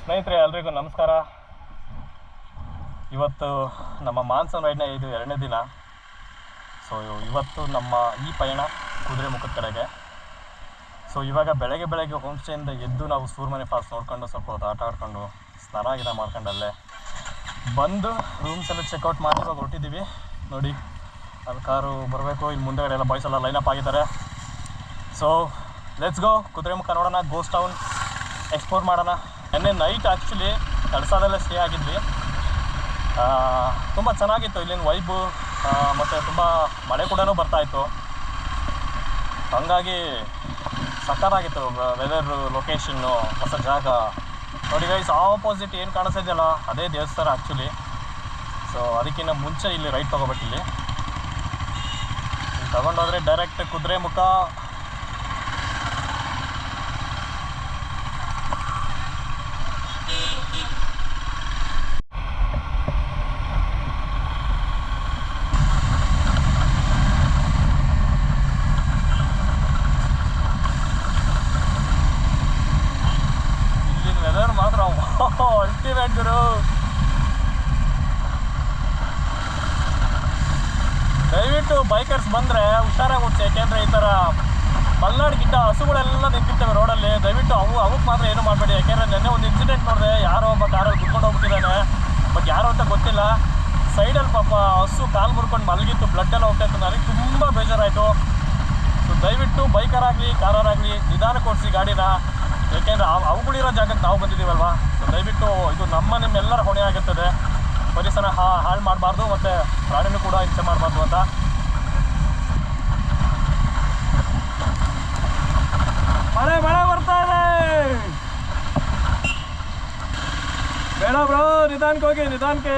ಸ್ನೇಹಿತರೆ ಎಲ್ರಿಗೂ ನಮಸ್ಕಾರ. ಇವತ್ತು ನಮ್ಮ ಮಾನ್ಸೂನ್ ರೈಡ್ನ ಇದು 2ನೇ ದಿನ. ಸೊ ಇವತ್ತು ನಮ್ಮ ಈ ಪಯಣ ಕುದುರೆಮುಖದ ಕಡೆಗೆ. ಸೊ ಇವಾಗ ಬೆಳಗ್ಗೆ ಹೋಮ್ ಸ್ಟೇಯಿಂದ ಎದ್ದು ನಾವು ಸೂರ್ಮನೆ ಫಾಲ್ಸ್ ನೋಡ್ಕೊಂಡು ಸ್ವಲ್ಪ ಹೊತ್ತು ಆಟ ಆಡ್ಕೊಂಡು ಸ್ನಾನ ಗಿಡ ಮಾಡ್ಕೊಂಡಲ್ಲೇ ಬಂದು ರೂಮ್ಸೆಲ್ಲ ಚೆಕ್ಔಟ್ ಮಾಡಿ ಇವಾಗ ಹೊರಟಿದ್ದೀವಿ. ನೋಡಿ ಅಲ್ಲಿ ಕಾರು ಬರಬೇಕು, ಇಲ್ಲಿ ಮುಂದೆಗಡೆ ಎಲ್ಲ ಬಾಯ್ಸ್ ಎಲ್ಲ ಲೈನಪ್ ಆಗಿದ್ದಾರೆ. ಸೊ ಲೆಟ್ಸ್ ಗೋ, ಕುದುರೆಮುಖ ನೋಡೋಣ, ಗೋಸ್ಟ್ ಟೌನ್ ಎಕ್ಸ್ಪ್ಲೋರ್ ಮಾಡೋಣ. ನೆನ್ನೆ ನೈಟ್ ಆ್ಯಕ್ಚುಲಿ ಕಳಸಾದಲ್ಲೇ ಸ್ಟೇ ಆಗಿದ್ವಿ. ತುಂಬ ಚೆನ್ನಾಗಿತ್ತು ಇಲ್ಲಿನ ವೈಬು, ಮತ್ತು ತುಂಬ ಮಳೆ ಕೂಡ ಬರ್ತಾಯಿತ್ತು. ಹಾಗಾಗಿ ಸಕ್ಕತ್ತಾಗಿತ್ತು ವೆದರ್, ಲೊಕೇಶನ್ನು, ಹೊಸ ಜಾಗ. ನೋಡಿ ಗೈಸ್, ಆಪೋಸಿಟ್ ಏನು ಕಾಣಿಸ್ತಿದೆಯಲ್ಲ ಅದೇ ದೇವಸ್ಥಾನ ಆ್ಯಕ್ಚುಲಿ. ಸೊ ಅದಕ್ಕಿಂತ ಮುಂಚೆ ಇಲ್ಲಿ ರೈಟ್ ತೊಗೋಬೇಕಿಲ್ಲಿ. ಇಲ್ಲಿ ತಗೊಂಡೋದ್ರೆ ಡೈರೆಕ್ಟ್ ಕುದುರೆಮುಖ. ಅಲ್ಟಿಮೇಟ್ ಗುರು. ದಯವಿಟ್ಟು ಬೈಕರ್ಸ್ ಬಂದರೆ ಹುಷಾರಾಗಿ ಓಡಿಸಿ, ಯಾಕೆಂದರೆ ಈ ಥರ ಮಲೆನಾಡು ಗಿಡ್ಡ ಹಸುಗಳೆಲ್ಲ ನಿಂತಿರ್ತವೆ ರೋಡಲ್ಲಿ. ದಯವಿಟ್ಟು ಅವಕ್ಕೆ ಮಾತ್ರ ಏನೂ ಮಾಡಬೇಡಿ. ಯಾಕೆಂದರೆ ನೆನ್ನೆ ಒಂದು ಇನ್ಸಿಡೆಂಟ್ ನೋಡಿದೆ, ಯಾರೋ ಒಬ್ಬ ಕಾರಲ್ಲಿ ಕುತ್ಕೊಂಡು ಹೋಗ್ಬಿಟ್ಟಿದ್ದಾನೆ. ಬಟ್ ಯಾರೋ ಅಂತ ಗೊತ್ತಿಲ್ಲ. ಸೈಡಲ್ಲಿ ಪಾಪ ಹಸು ಕಾಲು ಮುರ್ಕೊಂಡು ಮಲಗಿತ್ತು, ಬ್ಲಡ್ ಎಲ್ಲ ಹೋಗ್ತಾಯಿತ್ತು. ನನಗೆ ತುಂಬ ಬೇಜಾರಾಯಿತು. ಸೊ ದಯವಿಟ್ಟು ಬೈಕರಾಗಲಿ ಕಾರರಾಗಲಿ ನಿಧಾನಕ್ಕೆ ಓಡಿಸಿ ಗಾಡಿನ, ಏಕೆಂದರೆ ಅವುಗಳಿರೋ ಜಾಗಕ್ಕೆ ನಾವು ಬಂದಿದ್ದೀವಲ್ವ. ಸೊ ದಯವಿಟ್ಟು ಇದು ನಿಮ್ಮೆಲ್ಲರ ಹೊಣೆ ಆಗಿರ್ತದೆ. ಪರಿಸರ ಹಾಳು ಮಾಡಬಾರ್ದು ಮತ್ತು ಪ್ರಾಣಿನೂ ಕೂಡ ಹಿಂಸೆ ಮಾಡಬಾರ್ದು ಅಂತ. ಮಳೆ ಬರ್ತಾ ಇದೆ. ಬೇಡ ಬ್ರೋ, ನಿಧಾನಕ್ಕೆ ಹೋಗಿ, ನಿಧಾನಕ್ಕೆ.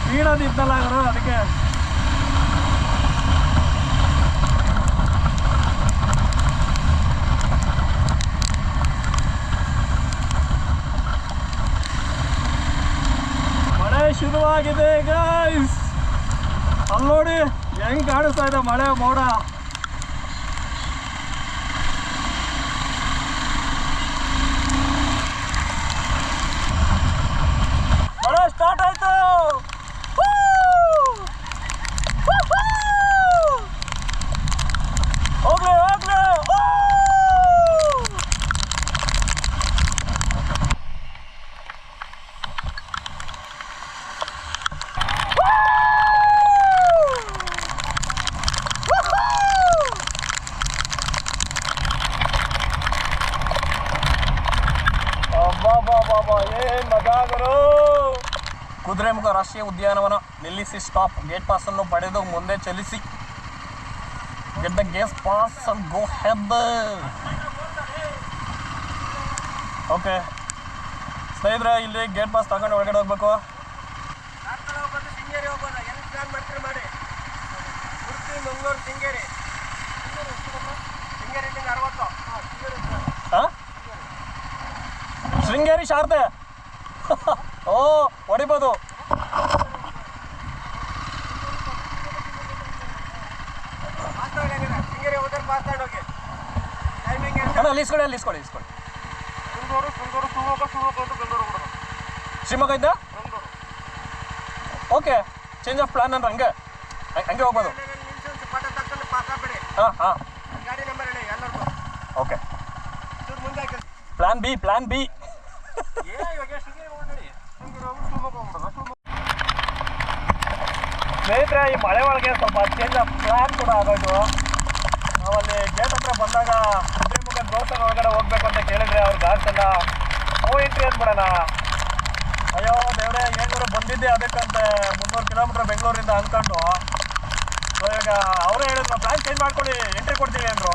ಸ್ಪೀಡದಿತ್ತಲ್ಲ ಅವರು, ಅದಕ್ಕೆ ಮಳೆ ಶುರುವಾಗಿದೆ ಗೈಸ್. ಅಲ್ಲಿ ನೋಡಿ ಹೆಂಗ್ ಕಾಣಿಸ್ತಾ ಇದೆ ಮಳೆ ಮೋಡ. ಸ್ಟಾರ್ಟ್ ಆಯ್ತು. ಹೋಗ್ಲಿ ಏನ್ ಮಜಾಗರು. ಕುದುರೆಮುಖ ರಾಷ್ಟ್ರೀಯ ಉದ್ಯಾನವನ ನಿಲ್ಲಿಸಿ ಸ್ಟಾಪ್. ಗೇಟ್ ಪಾಸ್ ಅನ್ನು ಪಡೆದು ಮುಂದೆ ಚಲಿಸಿ. Get the gate pass and go head. Okay ಸ್ನೇಹಿತರೆ, ಇಲ್ಲಿ ಗೇಟ್ ಪಾಸ್ ತಗೊಂಡು ಒಳಗಡೆ ಹೋಗ್ಬೇಕು. ಶೃಂಗೇರಿ ಶಾರದೆ. ಓ ಹೊಡಿಬೋದು. ಅಲ್ಲಿ ಇಸ್ಕೊಳ್ಳಿ. ಶಿವಮೊಗ್ಗ ಇದ್ದ ಓಕೆ, ಚೇಂಜ್ ಆಫ್ ಪ್ಲಾನ್ ಅಂದ್ರೆ ಹಂಗೆ ಹೋಗ್ಬೋದು. ಹಾಂ ಓಕೆ. Plan B. ಸ್ನೇಹಿತರೆ, ಈ ಮಳೆ ಒಳಗೆ ಸ್ವಲ್ಪ ಚೇಂಜ್ ಆಫ್ ಪ್ಲಾನ್ ಕೂಡ ಆಗೋದು. ನಾವಲ್ಲಿ ಗೇಟ್ ಹತ್ರ ಬಂದಾಗ ಕುದುರೆಮುಖ ದೇವಸ್ಥಾನ ಒಳಗಡೆ ಹೋಗ್ಬೇಕು ಅಂತ ಕೇಳಿದ್ರೆ ಅವ್ರ ಗಾಡ್ಸ್ ಎಲ್ಲ ನೋ ಎಂಟ್ರಿ ಅಂದ್ಬಿಡೋಣ. ಅಯ್ಯೋ ದೇವ್ರೆ, ಏನಾದ್ರು ಬಂದಿದ್ದೆ ಅದಕ್ಕಂತೆ 300 ಕಿಲೋಮೀಟ್ರ್ ಬೆಂಗಳೂರಿಂದ ಅಂದ್ಕೊಂಡು. ಸೊ ಇವಾಗ ಅವರೇ ಹೇಳಿದ್ರು ಪ್ಲಾನ್ ಚೇಂಜ್ ಮಾಡ್ಕೊಳ್ಳಿ, ಎಂಟ್ರಿ ಕೊಡ್ತೀವಿ ಅಂದರು.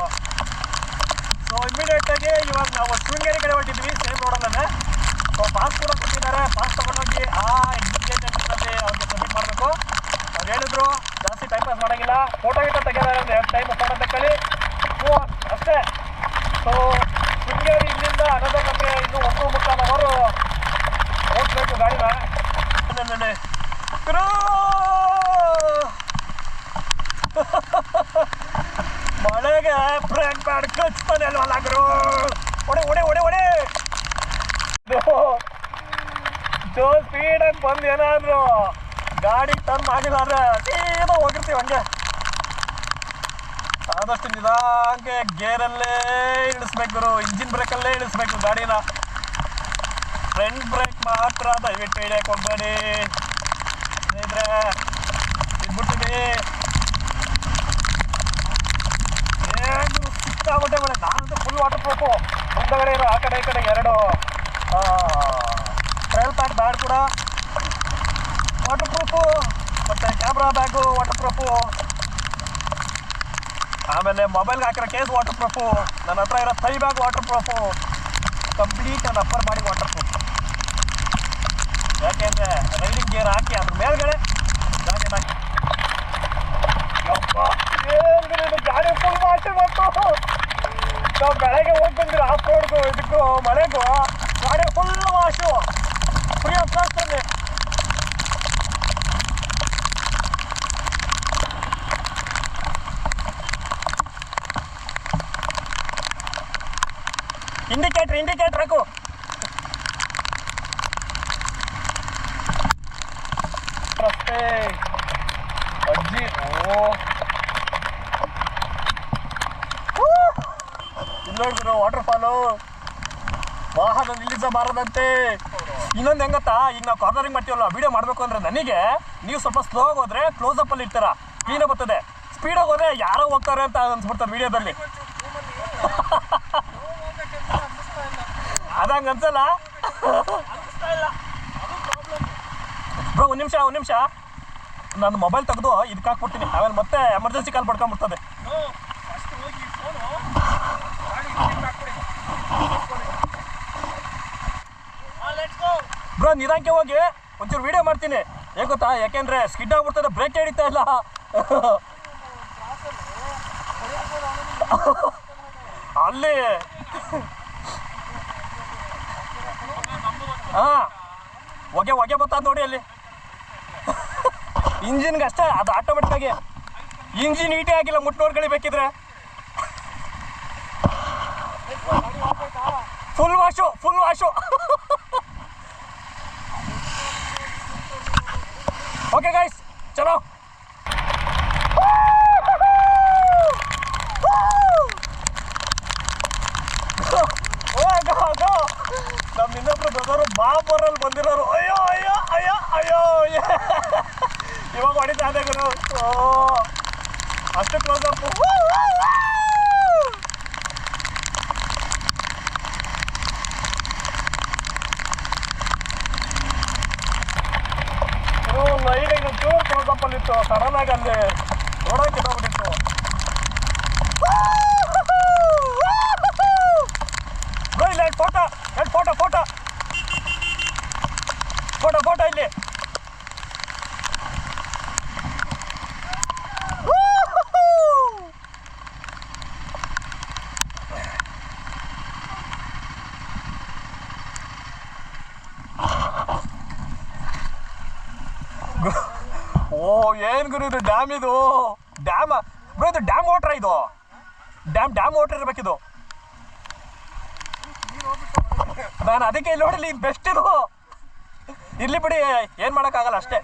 ಸೊ ಇಮಿಡಿಯೇಟಾಗಿ ಇವಾಗ ನಾವು ಶೃಂಗೇರಿ ಕಡೆ ಹೊಟ್ಟಿದ್ವಿ, ಸೇಮ್ ರೋಡಲ್ಲೇ. ಸೊ ಪಾಸ್ ಕೂಡ ಕೊಟ್ಟಿದ್ದಾರೆ. ಪಾಸ್ ತೊಗೊಂಡೋಗಿ ಎಕ್ಸಿಕ್ಯೂಟಿವ್ ಅವ್ರಿಗೆ ಸಬ್ಮಿಟ್ ಮಾಡಬೇಕು. ಅವ್ರು ಹೇಳಿದ್ರು ಜಾಸ್ತಿ ಟೈಮ್ ಪಾಸ್ ಮಾಡೋಂಗಿಲ್ಲ, ಫೋಟೋ ಗಿಟೋ ತೆಗೆದಾರೆ, 2 ಟೈಮ್ ಫೋಟೋ ತಗೊಳ್ಳಿ, ಅಷ್ಟೇ. ಪ್ಯಾಡ್ ಕಚ್ತಾನೆ ಅಲ್ವಲ್ಲ ಗುರು. ಒಡೆ ಒಡೆ ಒಡೆ ಒಡೆ ಜೋ ಸ್ಪೀಡಾಗಿ ಬಂದು ಏನಾದ್ರು ಗಾಡಿ ಟರ್ನ್ ಆಗಿಲ್ಲ ಅಂದ್ರೆ ಸೀದಾ ಹೋಗಿರ್ತೀವಿ ಹಂಗೆ. ಆದಷ್ಟು ನಿಧಾನಕ್ಕೆ ಗೇರಲ್ಲೇ ಇಳಿಸ್ಬೇಕು ಗುರು, ಇಂಜಿನ್ ಬ್ರೇಕಲ್ಲೇ ಇಳಿಸ್ಬೇಕು ಗಾಡಿನ. ಫ್ರಂಟ್ ಬ್ರೇಕ್ ಮಾತ್ರ ದಯವಿಟ್ಟು ಹಿಡಿಯಕ್ಕೆ ಹೋಗ್ಬೇಡಿ ಸ್ನೇಹಿತರೆ, ಇದ್ಬಿಟ್ಟಿವಿ. ಏನು ಸಿಕ್ಕಾಬಿಟ್ಟೆ ಬೇಡ, ನಾನಂತೂ ಫುಲ್ ವಾಟರ್ ಪ್ರೂಫು. ಮುಂದಗಡೆ ಇರೋ ಆ ಕಡೆ ಈ ಕಡೆ ಎರಡು ಟ್ರೈಲ್ ಪ್ಯಾಡ್ ಬ್ಯಾಗ್ ಕೂಡ ವಾಟರ್ ಪ್ರೂಫು, ಮತ್ತು ಕ್ಯಾಮ್ರಾ ಬ್ಯಾಗು ವಾಟರ್ ಪ್ರೂಫು, ಆಮೇಲೆ ಮೊಬೈಲ್ಗೆ ಹಾಕಿರೋ ಕೇಸ್ ವಾಟರ್ ಪ್ರೂಫು, ನನ್ನ ಹತ್ರ ಇರೋ thigh bag waterproof, complete ನನ್ನ ಅಪ್ಪರ್ ಮಾಡಿ ವಾಟರ್ ಪ್ರೂಫ್. ಯಾಕೆಂದರೆ ರೈಡಿಂಗ್ ಗೇರ್ ಹಾಕಿ ಅದ್ರ ಮೇಲ್ಗಡೆ ಜಾಕೆಟ್ ಹಾಕಿ. ಏನು ಗಾಡಿ ಫುಲ್ ವಾಶ್ ಬಂತು. ನಾವು ಬೆಳಗ್ಗೆ ಹೋಗಿ ಬಂದಿರೋ ಆಫ್ ರೋಡ್ಗೂ ಇದಕ್ಕೂ ಮಳೆಗೂ ಗಾಡಿ ಫುಲ್ ವಾಶು ಫ್ರೀ ಆಫ್ ಕಾಸ್ಟಲ್ಲಿ. ಇಂಡಿಕೇಟರ್ ಹಾಕು. ರಸ್ತೆ ಅಜ್ಜಿ ಇಲ್ಲಿ ನೋಡಿದ್ರು ವಾಟರ್ ಫಾಲು. ವಾಹನ ನಿಲ್ಲಿಸಬಾರದಂತೆ. ಇನ್ನೊಂದು ಹೆಂಗತ್ತಾ, ಈಗ ನಾವು ಕಾರ್ನರಿಂಗ್ ಮಾಡ್ತೀವಲ್ಲ, ವಿಡಿಯೋ ಮಾಡಬೇಕು ಅಂದರೆ ನನಗೆ ನೀವು ಸ್ವಲ್ಪ ಸ್ಲೋ ಆಗಿ ಹೋದ್ರೆ ಕ್ಲೋಸಪ್ಪಲ್ಲಿ ಇರ್ತಾರ, ಕ್ಲೀನಾಗಿ ಬರ್ತದೆ. ಸ್ಪೀಡಾಗಿ ಹೋದ್ರೆ ಯಾರೋ ಹೋಗ್ತಾರೆ ಅಂತ ಅನ್ಸ್ಬಿಡ್ತಾರೆ ವಿಡಿಯೋದಲ್ಲಿ. ಅದಂಗೆ ಅನ್ಸಲ್ಲ ಬ್ರೋ. ಒಂದು ನಿಮಿಷ ನಾನು ಮೊಬೈಲ್ ತೆಗೆದು ಇದಕ್ಕೆ ಹಾಕ್ಬಿಡ್ತೀನಿ, ಆಮೇಲೆ ಮತ್ತೆ ಎಮರ್ಜೆನ್ಸಿ ಕಾಲ್ ಪಡ್ಕೊಂಡ್ಬಿಡ್ತದೆ. ಬ್ರೋ ನಿಧಾನಕ್ಕೆ ಹೋಗಿ ಒಂಚೂರು ವಿಡಿಯೋ ಮಾಡ್ತೀನಿ. ಹೇಗೆ ಗೊತ್ತಾ, ಯಾಕೆಂದ್ರೆ ಸ್ಕಿಡ್ ಆಗ್ಬಿಡ್ತದೆ, ಬ್ರೇಕ್ ಹಿಡಿತಾ ಇಲ್ಲ. ಅಲ್ಲಿ ಹೊಗೆ ಬರ್ತದ ನೋಡಿ ಅಲ್ಲಿ. ಇಂಜಿನ್ಗೆ ಅಷ್ಟೇ, ಅದು ಆಟೋಮೆಟಿಕ್ ಆಗಿ. ಇಂಜಿನ್ ಹೀಟೇ ಆಗಿಲ್ಲ, ಮುಟ್ಟು ನೋಡ್ಕೊಳ್ಳಿ ಬೇಕಿದ್ರೆ. ಫುಲ್ ವಾಶು ಓಕೆ ಗೈಸ್, ಚಲೋ. ನಮ್ಮ ಇನ್ನೊಬ್ರು ಬ್ರದರು ಬಾಬರಲ್ಲಿ ಬಂದಿರೋರು. ಅಯ್ಯೋ ಅಯ್ಯೋ ಅಯ್ಯೋ ಅಯ್ಯೋ ಇವಾಗ ಹೊಡಿತಾ ಇದೆ ಗುರು. ಅಷ್ಟು ಕ್ಲೋಸ್ ಅಪ್. ಲೈಟಿಂಗ್ ಚೂರು ಕ್ಲೋಸ್ ಅಪ್ ಅಲ್ಲಿತ್ತು, ಸಡನ್ ಆಗಿ ಅಲ್ಲಿ ನೋಡೋಕೆ ಹೋಗ್ಬಿಟ್ಟಿತ್ತು. ಇಲ್ಲಿ ಫೋಟೋ ಇಲ್ಲಿ. ಓ ಏನ್ ಗುರು ಇದು, ಡ್ಯಾಮ್ ಇದು. ಡ್ಯಾಮ್ ಬ್ರೋ, ಇದು ಡ್ಯಾಮ್ ವಾಟರ್, ಇದು ಡ್ಯಾಮ್ ವಾಟರ್ ಇರ್ಬೇಕಿದು. ನಾನು ಅದಕ್ಕೆ ಇಲ್ಲಿ ನೋಡಲಿ, ಬೆಸ್ಟ್ ಇದು. ಇರ್ಲಿ ಬಿಡಿ, ಏನ್ ಮಾಡೋಕ್ಕಾಗಲ್ಲ ಅಷ್ಟೇ.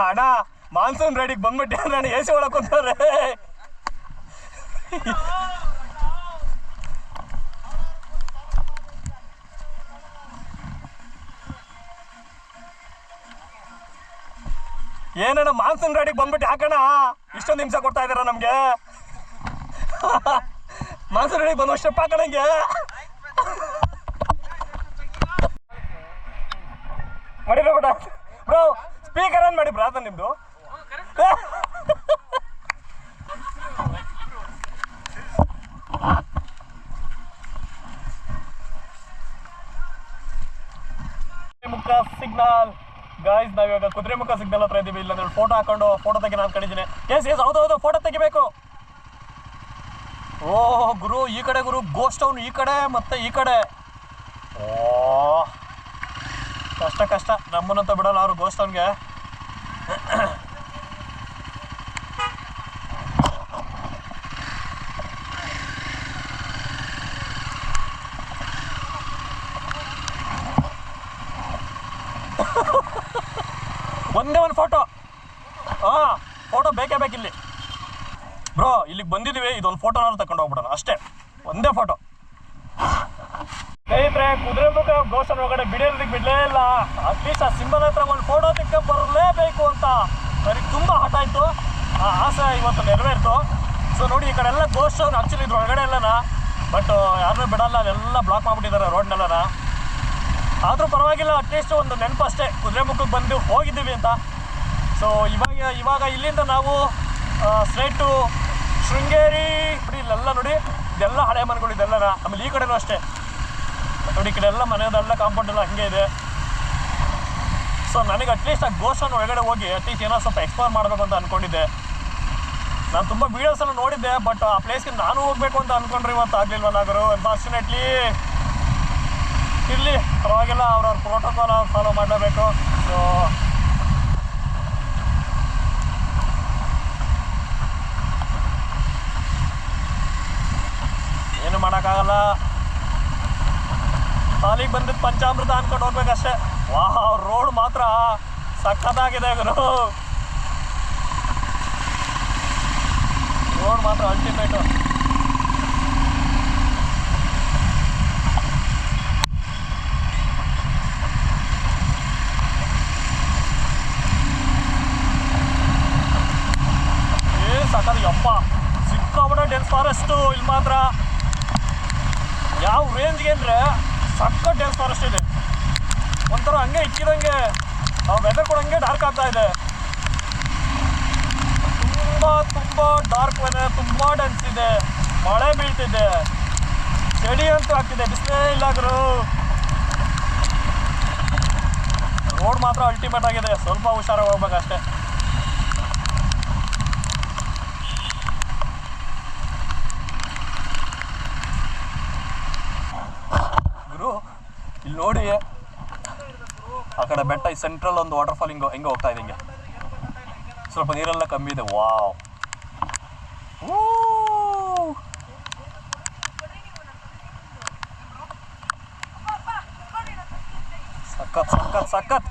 ಅಣ್ಣ ಮಾನ್ಸೂನ್ ರೆಡಿಗೆ ಬಂದ್ಬಿಟ್ಟೆ ನಾನು, ಎ ಸಿ ಒಳಗೆ ಕೂತಾರೆ. ಏನೇನೋ ಮಾನ್ಸೂನ್ ಗಾಡಿಗೆ ಬಂದ್ಬಿಟ್ಟು ಯಾಕಣ್ಣ ಇಷ್ಟೊಂದು ಹಿಂಸೆ ಕೊಡ್ತಾ ಇದಾರ ನಮ್ಗೆ. ಮಾನ್ಸೂನ್ ಗಾಡಿಗೆ ಬಂದು ಸ್ಟೆಪ್ ಹಾಕಣಂಗೆ. ಮಾಡಿರೋ ಬಿಡ ಬ್ರೋ, ಸ್ಪೀಕರ್ ಆನ್ ಮಾಡಿ ಬ್ರಾ ನಿಮ್ದು. ಮುಖ ಸಿಗ್ನಲ್ ಗಾಯ್ಸ್, ನಾವಿವಾಗ ಕುದುರೆಮುಖ ಸಿಗ್ನಲ್ ಹತ್ರ ಇದೀವಿ. ಇಲ್ಲಾಂದ್ರೆ ಫೋಟೋ ಹಾಕೊಂಡು ಫೋಟೋ ತೆಗಿ ನಾನು ಕಂಡಿದ್ದೀನಿ. ಎಸ್ ಹೌದು ಫೋಟೋ ತೆಗಿಬೇಕು. ಓಹ್ ಗುರು, ಈ ಕಡೆ ಗುರು ಗೋಸ್ಟ್ ಟೌನ್, ಈ ಕಡೆ ಮತ್ತೆ ಈ ಕಡೆ. ಓ ಕಷ್ಟ ನಮ್ಮನ್ನಂತ ಬಿಡಲ್ಲ ಅವರು ಗೋಸ್ಟ್ ಟೌನ್ಗೆ. ಒಂದೇ ಒಂದು ಫೋಟೋ, ಫೋಟೋ ಬೇಕೇ ಬೇಕಿಲ್ಲಿ ಬ್ರೋ. ಇಲ್ಲಿಗೆ ಬಂದಿದ್ದೀವಿ, ಇದೊಂದು ಫೋಟೋನಾದ್ರು ತಗೊಂಡು ಹೋಗ್ಬಿಡೋಣ ಅಷ್ಟೇ, ಒಂದೇ ಫೋಟೋ. ಸ್ನೇಹಿತರೆ, ಕುದುರೆಮುಖ ಗೋಸ್ಟನ್ ಒಳಗಡೆ ಬಿಡಿಯೋದಕ್ಕೆ ಬಿಡಲೇ ಇಲ್ಲ. ಅಟ್ಲೀಸ್ಟ್ ಆ ಸಿಂಬಲ್ ಹತ್ರ ಒಂದು ಫೋಟೋ ತೆಕ್ಕ ಬರಲೇಬೇಕು ಅಂತ ನನಗೆ ತುಂಬ ಹಠ ಆಯಿತು. ಆ ಆಸೆ ಇವತ್ತು ನೆರವೇರ್ತು. ಸೊ ನೋಡಿ, ಈ ಕಡೆ ಎಲ್ಲ ಗೋಸ್ಟನ್ ಆ್ಯಕ್ಚುಲಿ ಇದ್ರ ಒಳಗಡೆ ಎಲ್ಲನ, ಬಟ್ ಯಾರನ್ನೂ ಬಿಡಲ್ಲ, ಅದೆಲ್ಲ ಬ್ಲಾಕ್ ಮಾಡಿಬಿಟ್ಟಿದ್ದಾರೆ ರೋಡ್ನೆಲ್ಲನ. ಆದರೂ ಪರವಾಗಿಲ್ಲ, ಅಟ್ಲೀಸ್ಟ್ ಒಂದು ನೆನಪು ಅಷ್ಟೇ, ಕುದುರೆಮುಖಕ್ಕೆ ಬಂದು ಹೋಗಿದ್ದೀವಿ ಅಂತ. ಸೊ ಇವಾಗ ಇಲ್ಲಿಂದ ನಾವು ಸ್ಟ್ರೈಟ್ ಟು ಶೃಂಗೇರಿ. ಇಲ್ಲೆಲ್ಲ ನೋಡಿ, ಇದೆಲ್ಲ ಹಳೆ ಮನೆಗಳು ಇದೆಲ್ಲನ. ಆಮೇಲೆ ಈ ಕಡೆನೂ ಅಷ್ಟೇ ನೋಡಿ, ಈ ಕಡೆ ಎಲ್ಲ ಮನೆಯದೆಲ್ಲ ಕಾಂಪೌಂಡ್ ಎಲ್ಲ ಹಾಗೆ ಇದೆ. ಸೊ ನನಗೆ ಅಟ್ಲೀಸ್ಟ್ ಆ ಗೋಸ್ಟನ್ ಒಳಗಡೆ ಹೋಗಿ ಅಟ್ಲೀಸ್ಟ್ ಏನೋ ಸ್ವಲ್ಪ ಎಕ್ಸ್ಪ್ಲೋರ್ ಮಾಡಬೇಕು ಅಂತ ಅಂದ್ಕೊಂಡಿದ್ದೆ. ನಾನು ತುಂಬ ವೀಡಿಯೋಸನ್ನು ನೋಡಿದ್ದೆ, ಬಟ್ ಆ ಪ್ಲೇಸ್ಗೆ ನಾನು ಹೋಗಬೇಕು ಅಂತ ಅಂದ್ಕೊಂಡ್ರೆ ಇವತ್ತು ಆಗಲಿಲ್ವ ನಾಗರು. ಅನ್ಫಾರ್ಚುನೇಟ್ಲಿ ಇರಲಿ, ಪರವಾಗಿಲ್ಲ, ಅವ್ರವ್ರ ಪ್ರೋಟೋಕಾಲ್ ಅವ್ರು ಫಾಲೋ ಮಾಡಲೇಬೇಕು. ಸೊ ಏನು ಮಾಡೋಕ್ಕಾಗಲ್ಲ, ಕಾಲಿಗೆ ಬಂದಿದ್ದು ಪಂಚಾಮೃತ ಅಂದ್ಕೊಂಡು ಹೋಗ್ಬೇಕಷ್ಟೇ. ವಾಹ್, ರೋಡ್ ಮಾತ್ರ ಸಖತ್ತಾಗಿದೆ ಗುರು, ರೋಡ್ ಮಾತ್ರ ಅಲ್ಟಿಮೇಟು. ಸಖತ್ ಯಪ್ಪ, ಸಿಕ್ಕಾಬಿಡ ಡೆನ್ಸ್ ಫಾರೆಸ್ಟು ಇಲ್ಲಿ ಮಾತ್ರ. ಯಾವ ರೇಂಜ್ಗೆ ಅಂದರೆ ಸಖತ್ ಡೆನ್ಸ್ ಫಾರೆಸ್ಟ್ ಇದೆ. ಒಂಥರ ಹಂಗೆ ಇಕ್ಕಿದಂಗೆ ವೆದರ್ ಕೂಡ ಹಂಗೆ ಡಾರ್ಕ್ ಆಗ್ತಾ ಇದೆ. ತುಂಬ ಡಾರ್ಕ್ ವೆದರ್, ತುಂಬ ಡೆನ್ಸ್ ಇದೆ, ಮಳೆ ಬೀಳ್ತಿದೆ, ಚಳಿ ಅಂತೂ ಆಗ್ತಿದೆ, ಬಿಸಿಲೇ ಇಲ್ಲ ಗುರು. ರೋಡ್ ಮಾತ್ರ ಅಲ್ಟಿಮೇಟ್ ಆಗಿದೆ, ಸ್ವಲ್ಪ ಹುಷಾರಾಗಿ ಹೋಗ್ಬೇಕಷ್ಟೇ. ಇಲ್ಲಿ ನೋಡಿ, ಆ ಕಡೆ ಬೆಟ್ಟ, ಈ ಸೆಂಟ್ರಲ್ ಒಂದು ವಾಟರ್ ಫಾಲ್ ಹೆಂಗೆ ಹೋಗ್ತಾ ಇದೆ, ಹಿಂಗೆ ಸ್ವಲ್ಪ ನೀರೆಲ್ಲ ಕಮ್ಮಿ ಇದೆ. ವಾವ್, ಸಖತ್ ಸಖತ್ ಸಖತ್.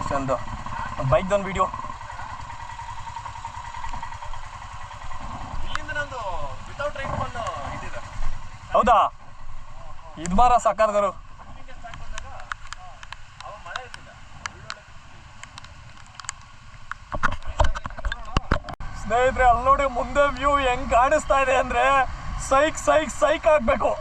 ಇಷ್ಟೊಂದು ಬೈಕ್ದೊಂದು ವಿಡಿಯೋ. ಹೌದಾ, ಇದು ಮಾರ ಸಾಕಾದ್ರು. ಸ್ನೇಹಿತರೆ, ಅಲ್ಲಿ ನೋಡಿ ಮುಂದೆ ವ್ಯೂ ಹೆಂಗ್ ಕಾಣಿಸ್ತಾ ಇದೆ ಅಂದ್ರೆ ಸೈಕ್ ಆಗ್ಬೇಕು.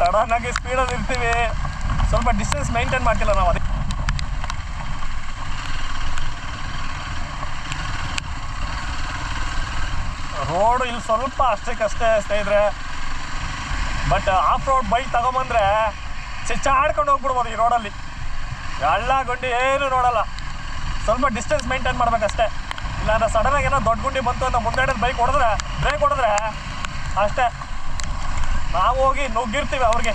ಸಡನ್ ಆಗಿ ಸ್ಪೀಡಲ್ಲಿ ಇರ್ತೀವಿ, ಸ್ವಲ್ಪ ಡಿಸ್ಟೆನ್ಸ್ ಮೇಂಟೈನ್ ಮಾಡ್ತಿಲ್ಲ ನಾವು. ಅದಕ್ಕೆ ರೋಡು ಇಲ್ಲಿ ಸ್ವಲ್ಪ ಅಷ್ಟಕ್ಕಷ್ಟೇ ಸ್ನೇಹಿತರೆ. ಬಟ್ ಆಫ್ ರೋಡ್ ಬೈಕ್ ತಗೊಂಬಂದ್ರೆ ಚಿಚ್ಚಾಡ್ಕೊಂಡು ಹೋಗ್ಬಿಡ್ಬೋದು ಈ ರೋಡಲ್ಲಿ. ಹಳ್ಳ ಗುಂಡಿ ಏನು ನೋಡಲ್ಲ, ಸ್ವಲ್ಪ ಡಿಸ್ಟೆನ್ಸ್ ಮೇಂಟೈನ್ ಮಾಡ್ಬೇಕಷ್ಟೇ. ಇಲ್ಲಾಂದ್ರೆ ಸಡನ್ನಾಗಿ ಏನೋ ದೊಡ್ಡ ಗುಂಡಿ ಬಂತು ಅಂತ ಮುಂದೆ ಬೈಕ್ ಹೊಡೆದ್ರೆ, ಬ್ರೇಕ್ ಹೊಡೆದ್ರೆ ಅಷ್ಟೇ ನಾವು ಹೋಗಿ ನುಗ್ಗಿರ್ತೀವಿ ಅವ್ರಿಗೆ.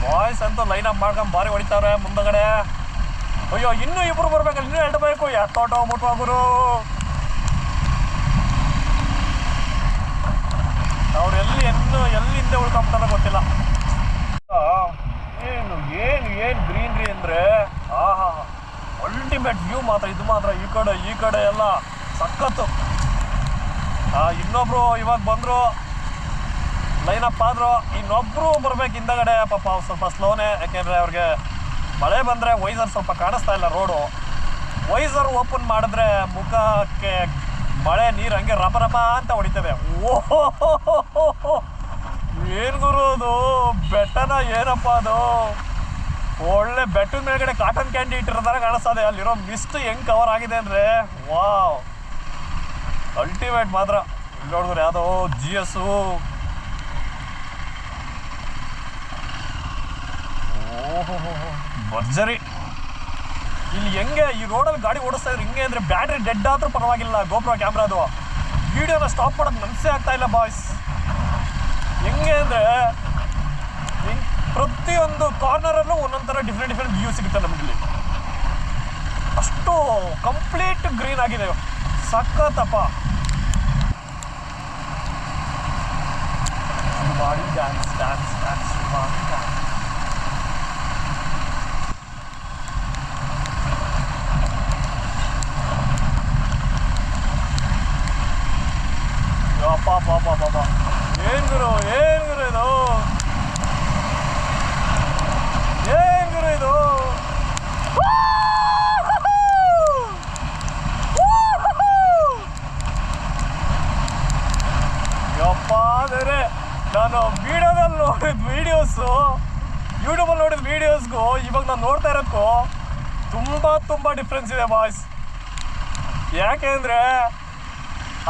ಬಾಯ್ಸ್ ಅಂತೂ ಲೈನ್ ಅಪ್ ಮಾಡ್ಕೊಂಡು ಭಾರಿ ಹೊಡಿತಾವ್ರೆ ಮುಂದಗಡೆ. ಅಯ್ಯೋ ಇನ್ನೂ ಇಬ್ರು ಬರ್ಬೇಕಲ್ಲ, ಇನ್ನೂ ಎರಡು ಬೇಕು. ಎತ್ತೋಟೋ ಮುಟ್ವಾಗುರು ಅವ್ರು ಎಲ್ಲಿಂದ ಉಳ್ಕೊಂಬಿಟ್ಟಾರ ಗೊತ್ತಿಲ್ಲ. ಏನು ಗ್ರೀನ್ರಿ ಅಂದರೆ ಆಹಾ, ಅಲ್ಟಿಮೇಟ್ ವ್ಯೂ ಮಾತ್ರ ಇದು ಮಾತ್ರ. ಈ ಕಡೆ ಎಲ್ಲ ಸಖತ್ತು. ಇನ್ನೊಬ್ರು ಇವಾಗ ಬಂದರು, ಲೈನಪ್ ಆದರು. ಇನ್ನೊಬ್ಬರು ಬರ್ಬೇಕು ಹಿಂದಗಡೆ. ಪಾಪ ಅವ್ರು ಸ್ವಲ್ಪ ಸ್ಲೋನೇ, ಯಾಕೆಂದರೆ ಅವ್ರಿಗೆ ಮಳೆ ಬಂದರೆ ವೈಸರ್ ಸ್ವಲ್ಪ ಕಾಣಿಸ್ತಾ ಇಲ್ಲ ರೋಡು. ವೈಸರ್ ಓಪನ್ ಮಾಡಿದ್ರೆ ಮುಖಕ್ಕೆ ಮಳೆ ನೀರು ಹಂಗೆ ರಪ ರಪ ಅಂತ ಹೊಡಿತದೆ. ಓಹೋ ಏನು ಗುರು ಅದು, ಬೆಟ್ಟನ ಏನಪ್ಪ ಅದು. ಒಳ್ಳೆ ಬೆಟ್ಟದ ಮೇಲ್ಗಡೆ ಕಾಟನ್ ಕ್ಯಾಂಡಿ ಇಟ್ಟಿರೋದಾರ ಕಾಣಿಸ್ತದೆ. ಅಲ್ಲಿರೋ ಮಿಸ್ಟ್ ಹೆಂಗೆ ಕವರ್ ಆಗಿದೆ ಅಂದರೆ ವಾವ್, ಅಲ್ಟಿಮೇಟ್ ಮಾತ್ರ. ಇಲ್ಲಿ ನೋಡಿದ್ರೆ ಯಾವುದೋ GS ಓಹೋ ಭರ್ಜರಿ. ಇಲ್ಲಿ ಹೆಂಗೆ ಈ ರೋಡಲ್ಲಿ ಗಾಡಿ ಓಡಿಸ್ತಾ ಇದ್ರೆ ಹಿಂಗೆ ಅಂದರೆ ಬ್ಯಾಟ್ರಿ ಡೆಡ್ ಆದರೂ ಪರವಾಗಿಲ್ಲ, ಗೋಪ್ರೋ ಕ್ಯಾಮ್ರಾದು ವೀಡಿಯೋನ ಸ್ಟಾಪ್ ಮಾಡೋದು ಮನಸ್ಸೇ ಆಗ್ತಾ ಇಲ್ಲ ಬಾಯ್ಸ್. ಹೆಂಗೆ ಅಂದರೆ ಪ್ರತಿಯೊಂದು ಕಾರ್ನರಲ್ಲೂ ಒಂದೊಂಥರ ಡಿಫ್ರೆಂಟ್ ವ್ಯೂ ಸಿಗುತ್ತೆ ನಮಗಿಲ್ಲಿ. ಅಷ್ಟು ಕಂಪ್ಲೀಟ್ ಗ್ರೀನ್ ಆಗಿದೆ, ಸಖತ್ತಪ್ಪ. ಡ್ಯಾನ್ಸ್ ಪಾಪ ಏನ್ ಗುರು ಇದು, ಏನ್ ಗುರು ಇದು. ಯಪ್ಪ ಅಂದರೆ ನಾನು ವಿಡಿಯೋದಲ್ಲಿ ನೋಡಿದ ವೀಡಿಯೋಸು, ಯೂಟ್ಯೂಬಲ್ಲಿ ನೋಡಿದ ವೀಡಿಯೋಸ್ಗೂ ಇವಾಗ ನಾನು ನೋಡ್ತಾ ಇರೋಕ್ಕೂ ತುಂಬ ಡಿಫ್ರೆನ್ಸ್ ಇದೆ ಬಾಯ್ಸ್. ಯಾಕೆ ಅಂದರೆ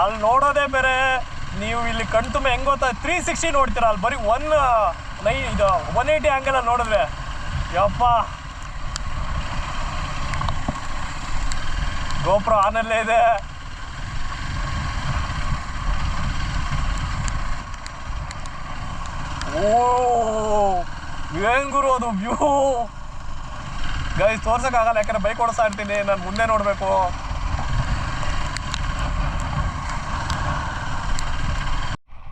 ಅಲ್ಲಿ ನೋಡೋದೇ ಬೇರೆ, ನೀವು ಇಲ್ಲಿ ಕಣ್ತುಂಬ ಹೆಂಗೆ ಗೊತ್ತಾ 360 ನೋಡ್ತೀರ. ಅಲ್ಲಿ ಬರೀ 180 ಆ್ಯಂಗಲಲ್ಲಿ ನೋಡಿದ್ರೆ ಯಪ್ಪ, ಗೋಪ್ರೋ ಆನಲ್ಲೇ ಇದೆ. ಓ ಏನ್ ಗುರು ಅದು ವ್ಯೂ ಗೈಸ್, ತೋರ್ಸೋಕ್ಕಾಗಲ್ಲ ಯಾಕಂದ್ರೆ ಬೈಕ್ ಓಡಿಸ್ತಾ ಇರ್ತೀನಿ, ನಾನು ಮುಂದೆ ನೋಡಬೇಕು.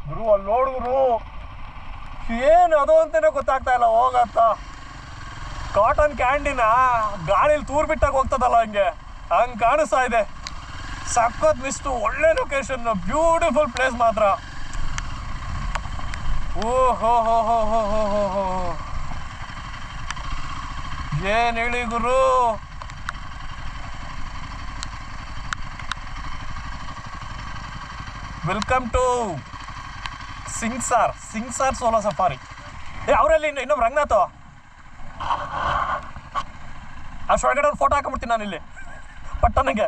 ಗುರು ಅಲ್ಲಿ ನೋಡಿದ್ರು ಏನು ಅದು ಅಂತಲೇ ಗೊತ್ತಾಗ್ತಾ ಇಲ್ಲ. ಹೋಗತ್ತ ಕಾಟನ್ ಕ್ಯಾಂಡಿನ ಗಾಳಿಲಿ ತೂರ್ ಬಿಟ್ಟಾಗ ಹೋಗ್ತದಲ್ಲ ಹಂಗೆ ಕಾಣಿಸ್ತಾ ಇದೆ. ಸಖತ್ ಮಿಸ್ಟು, ಒಳ್ಳೆ ಲೊಕೇಶನ್, ಬ್ಯೂಟಿಫುಲ್ ಪ್ಲೇಸ್ ಮಾತ್ರ. ಓಹೋ ಏನ್ ಹೇಳಿ ಗುರು. ವೆಲ್ಕಮ್ ಟು ಸಿಂಗ್ಸಾರ್ ಸೋಲೋ ಸಫಾರಿ. ಅವರಲ್ಲಿ ಇನ್ನೊಬ್ಬ ರಂಗನಾಥ್, ಅಷ್ಟೊಳಗಡೆ ಒಂದು ಫೋಟೋ ಹಾಕೊಂಡ್ಬಿಡ್ತೀನಿ ನಾನು ಇಲ್ಲಿ ಪಟ್ಟಣಗೆ.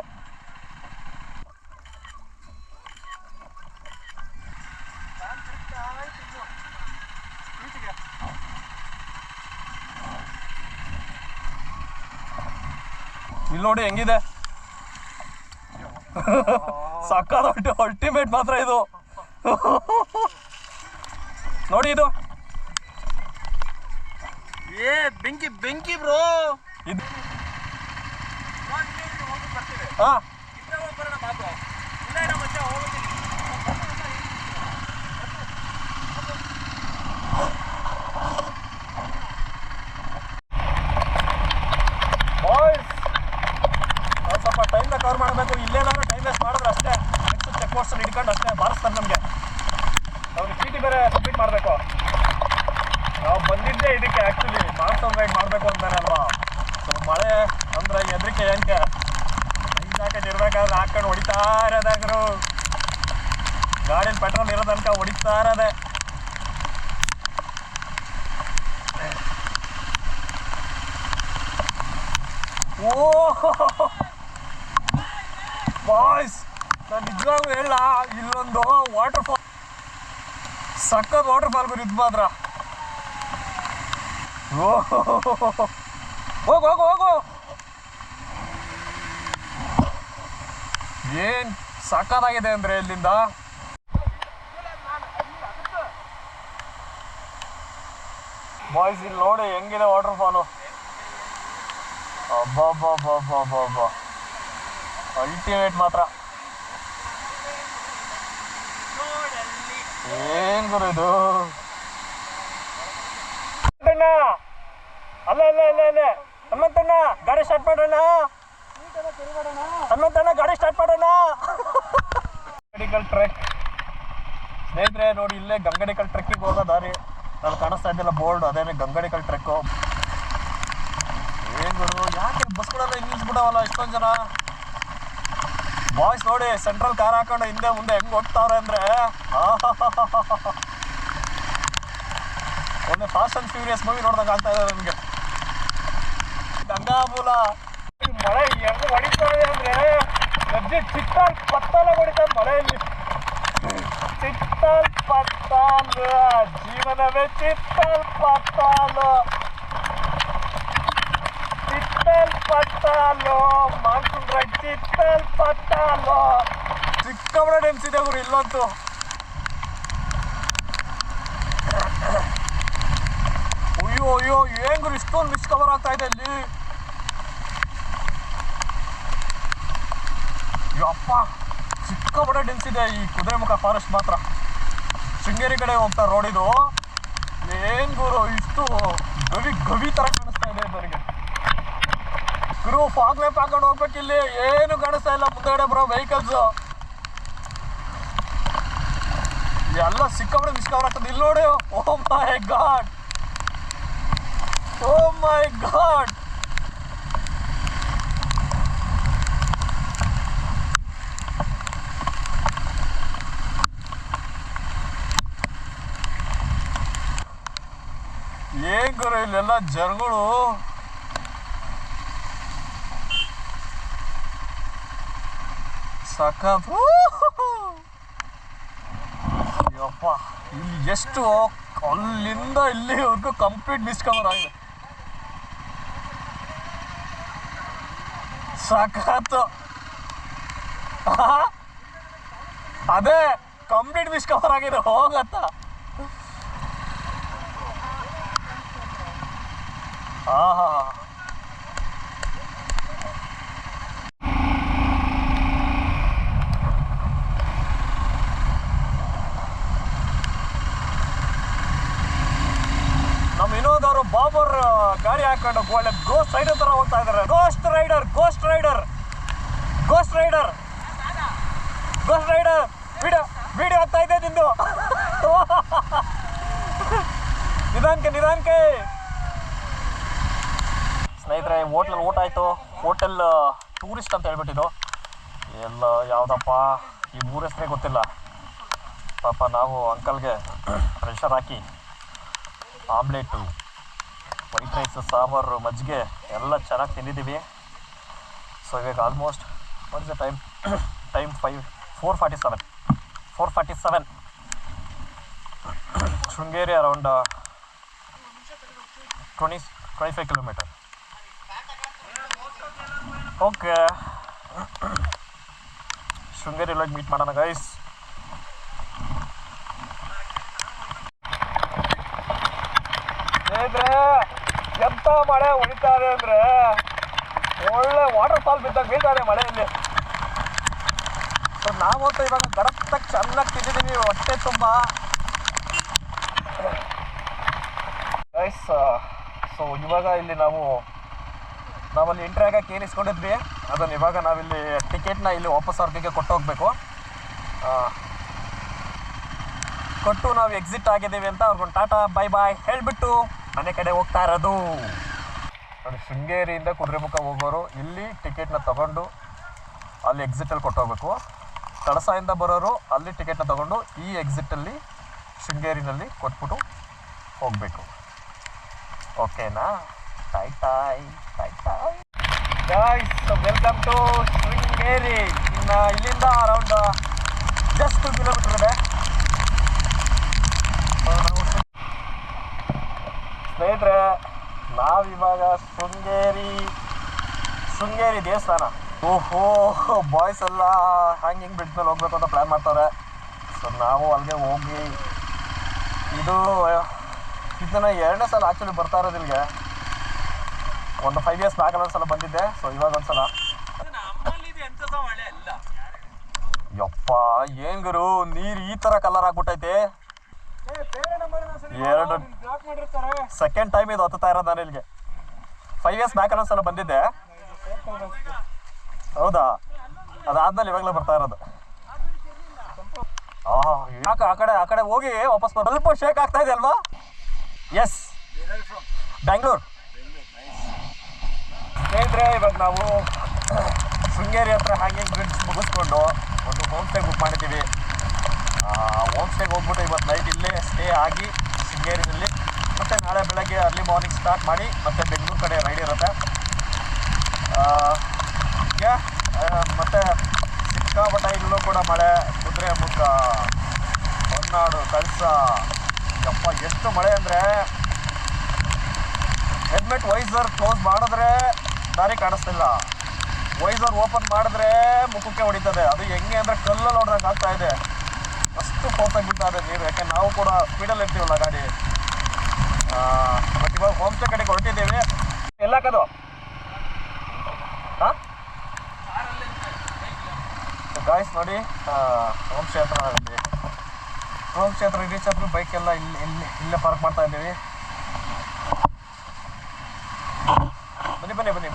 ಇಲ್ಲಿ ನೋಡಿ ಹೆಂಗಿದೆ, ಸಕ್ಕತ್ತ ಅಲ್ಟಿಮೇಟ್ ಮಾತ್ರ ಇದು. ನೋಡಿ ಇದು ಬೆಂಕಿ ಬ್ರೋ. ಇದು ಹಾಂ ಬಾಯ್ಸ್, ನಾವು ಸ್ವಲ್ಪ ಟೈಮ್ನ ಕವರ್ ಮಾಡಬೇಕು. ಇಲ್ಲೇನಾದ್ರೂ ಟೈಮ್ ವೇಸ್ಟ್ ಮಾಡಿದ್ರೆ ಅಷ್ಟೇ, ನೆಕ್ಸ್ಟ್ ಚೆಕ್ ಪೋಸ್ಟಲ್ಲಿ ಹಿಡ್ಕೊಂಡು ಅಷ್ಟೇ ಬಾರಿಸ್ತಾರೆ ನಮಗೆ. ಅವ್ರಿಗೆ PT ಬೇರೆ ಸಬ್ಮಿಟ್ ಮಾಡಬೇಕು. ನಾವು ಬಂದಿದ್ದೇ ಇದಕ್ಕೆ ಆ್ಯಕ್ಚುಲಿ ಮಾನ್ಸೂನ್ ರೈಡ್ ಮಾಡಬೇಕು ಅಂತಾನೆ ಅಲ್ವಾ. ಸೊ ಮಳೆ ಅಂದರೆ ಹೆದರಿಕೆ ಏನಕ್ಕೆ ಜಾಕೆಟ್ ಇರಬೇಕಾದ್ರೆ ಹಾಕೊಂಡು ಹೊಡಿತಾ ಇರೋದಾದ್ರು. ಗಾಡಿಯಲ್ಲಿ ಪೆಟ್ರೋಲ್ ಇರೋ ತನಕ ಹೊಡಿತಾ ಇರೋದೆ. ಓಹ್ ಬಾಯ್ಸ್, ನಾನು ನಿಜವಾಗ್ಲೂ ಹೇಳ, ಇಲ್ಲೊಂದು ವಾಟರ್ ಫಾಲ್, ಸಖತ್ ವಾಟರ್ ಫಾಲ್ ಗುರು ಇದು ಮಾತ್ರ. ಹೋಗು ಹೋಗು ಹೋಗು. ಏನ್ ಸಖತ್ತಾಗಿದೆ ಅಂದ್ರೆ ಇಲ್ಲಿಂದ. ಬಾಯ್ಸ್ ಇಲ್ಲಿ ನೋಡಿ ಹೆಂಗಿದೆ ವಾಟರ್ ಫಾಲು. ಅಬ್ಬಬ್ಬಬ್ಬಬ್ಬಬ್ಬ, ಅಲ್ಟಿಮೇಟ್ ಮಾತ್ರ. ಏನ್ ಗುರು ಇದು. ಅಲ್ಲ ಇಲ್ಲ ಇಲ್ಲ ಇಲ್ಲ ಹನುಮಂತಣ್ಣ, ಗಾಡಿ ಸ್ಟಾರ್ಟ್ ಮಾಡೋಣ. ಹನುಮಂತಣ್ಣ ಗಾಡಿ ಸ್ಟಾರ್ಟ್ ಮಾಡೋಣ. ಗಂಗಡಿಕಲ್ ಟ್ರೆಕ್ ಸ್ನೇಹಿತರೆ ನೋಡಿ, ಇಲ್ಲೇ ಗಂಗಡಿಕಲ್ ಟ್ರೆಕ್ಕಿಗೆ ಹೋಗೋ ದಾರಿ. ನಾನು ಕಾಣಿಸ್ತಾ ಇದ್ದಿಲ್ಲ ಬೋರ್ಡ್, ಅದೇನೆ ಗಂಗಡಿಕಲ್ ಟ್ರೆಕ್ಕು. ಏನ್ ಗುರು, ಯಾಕೆ ಬಸ್ಗಳೆಲ್ಲ ಇಲ್ಲಿ ನಿಲ್ಸ್ಬಿಡವಲ್ಲ ಇಷ್ಟೊಂದು ಜನ. ಬಾಯ್ಸ್ ನೋಡಿ ಸೆಂಟ್ರಲ್ ಕಾರ್ ಹಾಕೊಂಡು ಹಿಂದೆ ಮುಂದೆ ಹೆಂಗ್ ಹೋಗ್ತಾವ್ರೆ ಅಂದ್ರೆ, ಒಳ್ಳೆ ಫಾಸ್ಟ್ ಅಂಡ್ ಫ್ಯೂರಿಯಸ್ ಮೂವಿ ನೋಡ್ದಂಗೆ ಆಗ್ತಾ ಇದೆ ನನಗೆ. ಗಂಗಾಮೂಲ ಮಳೆ ಹೆಂಗ್ ಹೊಡಿತಾರೆ ಅಂದ್ರೆ, ನಜ್ಜಿ ಚಿತ್ತಾಲ್ ಪತ್ತಾಲ ಹೊಡಿತಾರೆ ಮಳೆಯಲ್ಲಿ. ಚಿತ್ತಾಲ್ ಪತ್ತಾಲ್, ಜೀವನವೇ ಚಿತ್ತಾಲ್ ಪತ್ತಾಲ್. Chital ಪತ್ತಾಲು, monsoon ride chital ಪತ್ತಾಲು. ಸಿಕ್ಕಾಪಟ್ಟೆ ನೆನ್ಸಿದೆ ಗುರು ಇಲ್ಲಂತೂ. ಅಯ್ಯೋ ಅಯ್ಯೋ, ಏನ್ ಗುರು ಇಷ್ಟೊಂದು ಡಿಸ್ಕವರ್ ಆಗ್ತಾ ಇದೆ ಇಲ್ಲಿ. ಯಪ್ಪ, ಸಿಕ್ಕಾಪಟ್ಟೆ ಡೆನ್ಸಿದೆ ಈ ಕುದುರೆಮುಖ ಫಾರೆಸ್ಟ್ ಮಾತ್ರ. ಶೃಂಗೇರಿ ಕಡೆ ಹೋಗ್ತಾ ರೋಡ್ ಇದು. ಏನ್ ಗುರು ಇಷ್ಟು ಗವಿ ಗವಿ ತರ ಕಾಣಿಸ್ತಾ ಇದೆ ನನಗೆ. ಗುರು ಫಾಗ್ ಲ್ಯಾಂಪ್ ಹಾಕೊಂಡು ಹೋಗ್ಬೇಕಿಲ್ಲಿ, ಏನು ಕಾಣಿಸ್ತಾ ಇಲ್ಲ ಮುಂದಗಡೆ ಬರೋ ವೆಹಿಕಲ್ಸ್ ಎಲ್ಲ. ಸಿಕ್ಕಾಪಟ್ಟೆ ಡಿಸ್ಕವರ್ ಆಗ್ತದೆ ಇಲ್ಲಿ ನೋಡಿ. ಓ ಮೈ ಗಾಡ್, ಓ ಮೈ ಗಾಡ್. ಏನ್ ಗುರು ಇಲ್ಲೆಲ್ಲ ಜನಗಳು. ಸಖತ್. ಯಪ್ಪ, ಇಲ್ಲಿ ಎಷ್ಟು ಅಲ್ಲಿಂದ ಇಲ್ಲಿವರೆಗೂ ಕಂಪ್ಲೀಟ್ ಡಿಸ್ಕವರ್ ಆಗಿದೆ. ಸಖತ್. ಅದೇ ಕಂಪ್ಲೀಟ್ ಡಿಸ್ಕವರ್ ಆಗಿದೆ ಹೋಗತ್ತ. ಆಹಾ, ನಮ್ಮ ವಿನೋದವರು ಬಾಬರ್ ಗಾಡಿ ಹಾಕೊಂಡು ಒಳ್ಳೆ ಗೋಸ್ಟ್ ರೈಡರ್ ತರ ಹೋಗ್ತಾ ಇದಾರೆ. Ghost rider, ghost rider, ghost rider, ghost rider. Video video ಆಗ್ತಾ ಇದೆ ನಿಂದು. ನಿಧಾನಕ್ಕೆ ನಿಧಾನಕ್ಕೆ. ಸ್ನೇಹಿತರೆ ಹೋಟ್ಲಲ್ಲಿ ಊಟ ಆಯಿತು. ಹೋಟೆಲ್ ಟೂರಿಸ್ಟ್ ಅಂತ ಹೇಳ್ಬಿಟ್ಟಿದ್ದು. ಎಲ್ಲ ಯಾವುದಪ್ಪ ಈ ಮೂರು ಹೆಸರೇ ಗೊತ್ತಿಲ್ಲ ಪಾಪ. ನಾವು ಅಂಕಲ್ಗೆ ಪ್ರೆಷರ್ ಹಾಕಿ ಆಮ್ಲೆಟು, ವೈಟ್ ರೈಸು, ಸಾಂಬಾರು, ಮಜ್ಜಿಗೆ ಎಲ್ಲ ಚೆನ್ನಾಗಿ ತಿಂದಿದ್ದೀವಿ. ಸೊ ಇವಾಗ almost what is the time? Time 4:47. Sringeri around 25 kilometre. Okay, ಶೃಂಗೇರಿಯೊಳಗೆ ಮೀಟ್ ಮಾಡೋಣ ಗೈಸ್. ಎಂತ ಮಳೆ ಹೊಡಿತಾ ಇದೆ ಅಂದ್ರೆ, ಒಳ್ಳೆ ವಾಟರ್ ಫಾಲ್ ಬಿದ್ದಾಗ ಬೀಳ್ತಾ ಇದೆ ಮಳೆಯಲ್ಲಿ. ಸೊ ನಾವಂತೂ ಇವಾಗ ಗಡತ್ತಾಗಿ ಚೆನ್ನಾಗಿ ತಿಂದಿದ್ದೀವಿ ಹೊಟ್ಟೆ ತುಂಬ ಗೈಸ್. ಸೊ ಇವಾಗ ಇಲ್ಲಿ ನಾವಲ್ಲಿ ಎಂಟ್ರಿ ಆಗಕ್ಕೆ ಏನು ಇಸ್ಕೊಂಡಿದ್ವಿ ಅದನ್ನು ಇವಾಗ ನಾವಿಲ್ಲಿ ಟಿಕೆಟ್ನ ಇಲ್ಲಿ ವಾಪಸ್ ಅವ್ರಿಗೆ ಕೊಟ್ಟು ಹೋಗಬೇಕು. ಕೊಟ್ಟು ನಾವು ಎಕ್ಸಿಟ್ ಆಗಿದ್ದೀವಿ ಅಂತ ಅವ್ರಿಗೊಂದು ಟಾಟಾ ಬೈ ಬಾಯ್ ಹೇಳಿಬಿಟ್ಟು ಮನೆ ಕಡೆ ಹೋಗ್ತಾ ಇರೋದು. ನೋಡಿ, ಶೃಂಗೇರಿಯಿಂದ ಕುದುರೆಮುಖ ಹೋಗೋರು ಇಲ್ಲಿ ಟಿಕೆಟ್ನ ತಗೊಂಡು ಅಲ್ಲಿ ಎಕ್ಸಿಟಲ್ಲಿ ಕೊಟ್ಟೋಗ್ಬೇಕು. ಕಳಸಾಯಿಂದ ಬರೋರು ಅಲ್ಲಿ ಟಿಕೆಟ್ನ ತಗೊಂಡು ಈ ಎಕ್ಸಿಟಲ್ಲಿ ಶೃಂಗೇರಿನಲ್ಲಿ ಕೊಟ್ಬಿಟ್ಟು ಹೋಗಬೇಕು. ಓಕೆನಾ? ಟಾಯ್ ಟಾಯ್ ಟಾಯ್ ಟಾಯ್ ಗಾಯ್ಸ್, ವೆಲ್ಕಮ್ ಟು ಶೃಂಗೇರಿ. ಇನ್ನು ಇಲ್ಲಿಂದ ಅರೌಂಡ್ ಜಸ್ಟ್ 2 ಕಿಲೋಮೀಟರ್ ಇದೆ. ಸ್ನೇಹಿತರೆ, ನಾವಿವಾಗ ಶೃಂಗೇರಿ ದೇವಸ್ಥಾನ. ಓಹೋ, ಬಾಯ್ಸ್ ಎಲ್ಲ ಹ್ಯಾಂಗಿಂಗ್ ಬ್ರಿಡ್ಜ್ ಮೇಲೆ ಹೋಗ್ಬೇಕು ಅಂತ ಪ್ಲ್ಯಾನ್ ಮಾಡ್ತಾರೆ. ಸೊ ನಾವು ಅಲ್ಲಿಗೆ ಹೋಗಿ ಇದನ್ನು 2ನೇ ಸಲ ಆ್ಯಕ್ಚುಲಿ ಬರ್ತಾ ಇರೋದು ಇಲ್ಲಿಗೆ. ಒಂದು 5 years ಬ್ಯಾಕ್ ಒಂದ್ಸಲ ಬಂದಿದ್ದೆ. ಸೊ ಇವಾಗ ಒಂದ್ಸಲ ಯಪ್ಪ ಏನ್ ಗುರು, ನೀರು ಈ ಥರ ಕಲರ್ ಆಗ್ಬಿಟ್ಟೈತೆ. ಸೆಕೆಂಡ್ ಟೈಮ್ ಇದು ಹತ್ತುತ್ತಾ ಇರೋದು ನಾನು ಇಲ್ಲಿಗೆ. 5 years ಬ್ಯಾಕ್ ಒಂದ್ಸಲ ಬಂದಿದ್ದೆ. ಹೌದಾ? ಅದಾದ್ಮೇಲೆ ಇವಾಗಲೇ ಬರ್ತಾ ಇರೋದು. ಯಾಕೆ ಆ ಕಡೆ ಹೋಗಿ ವಾಪಸ್ ಸ್ವಲ್ಪ ಶೇಕ್ ಆಗ್ತಾ ಇದೆ ಅಲ್ವಾ? ಎಸ್, ಬ್ಯಾಂಗ್ಳೂರ್. ಸ್ನೇಹಿತರೆ, ಇವಾಗ ನಾವು ಶೃಂಗೇರಿ ಹತ್ರ ಹ್ಯಾಂಗಿಂಗ್ ಬ್ರಿಡ್ಜ್ ಮುಗಿಸ್ಕೊಂಡು ಒಂದು ಹೋಮ್ ಸ್ಟೇ ಬುಕ್ ಮಾಡಿದ್ದೀವಿ. ಹೋಮ್ ಸ್ಟೇಗೆ ಹೋಗ್ಬಿಟ್ಟು ಇವತ್ತು ನೈಟ್ ಇಲ್ಲೇ ಸ್ಟೇ ಆಗಿ ಶೃಂಗೇರಿನಲ್ಲಿ ಮತ್ತು ನಾಳೆ ಬೆಳಗ್ಗೆ ಅರ್ಲಿ ಮಾರ್ನಿಂಗ್ ಸ್ಟಾರ್ಟ್ ಮಾಡಿ ಮತ್ತೆ ಬೆಂಗಳೂರು ಕಡೆ ರೈಡ್ ಇರುತ್ತೆ. ಮತ್ತು ಸಿಕ್ಕಾಪಟ್ಟೆ ಇಲ್ಲೂ ಕೂಡ ಮಳೆ, ಕುದುರೆಮುಖ, ಹೊರನಾಡು, ಕಳಸ, ಯಪ್ಪ ಎಷ್ಟು ಮಳೆ ಅಂದರೆ ಹೆಲ್ಮೆಟ್ ವೈಸರ್ ಕ್ಲೋಸ್ ಮಾಡಿದ್ರೆ ದಾರಿ ಕಾಣಿಸ್ತಿಲ್ಲ, ವೈಸರ್ ಓಪನ್ ಮಾಡಿದ್ರೆ ಮುಖಕ್ಕೆ ಹೊಡಿತದೆ. ಅದು ಹೆಂಗೆ ಅಂದರೆ ಕಲ್ಲಲ್ಲಿ ಹೊಡೆದಂಗೆ ಆಗ್ತಾ ಇದೆ. ಅಷ್ಟು ಫೋರ್ಸಾಗಿ ಬಿಡ್ತಾ ಇದೆ ನೀರು. ಯಾಕೆ ನಾವು ಕೂಡ ಸ್ಪೀಡಲ್ಲಿ ಇರ್ತೀವಲ್ಲ ಗಾಡಿ. ಬಟ್ ಇವಾಗ ಹೋಮ್ ಸ್ಟೇ ಕಡೆಗೆ ಹೊರಟಿದ್ದೀವಿ. ಎಲ್ಲಾಕದು ಹಾಂ ಗಾಯ್ಸ್ ನೋಡಿ, ಹೋಮ್ ಸ್ಟೇ ಹತ್ರ ರೀಚ್ ಹತ್ರ ಬೈಕೆಲ್ಲ ಇಲ್ಲೇ ಪಾರ್ಕ್ ಮಾಡ್ತಾ ಇದ್ದೀವಿ. ಬನ್ನಿ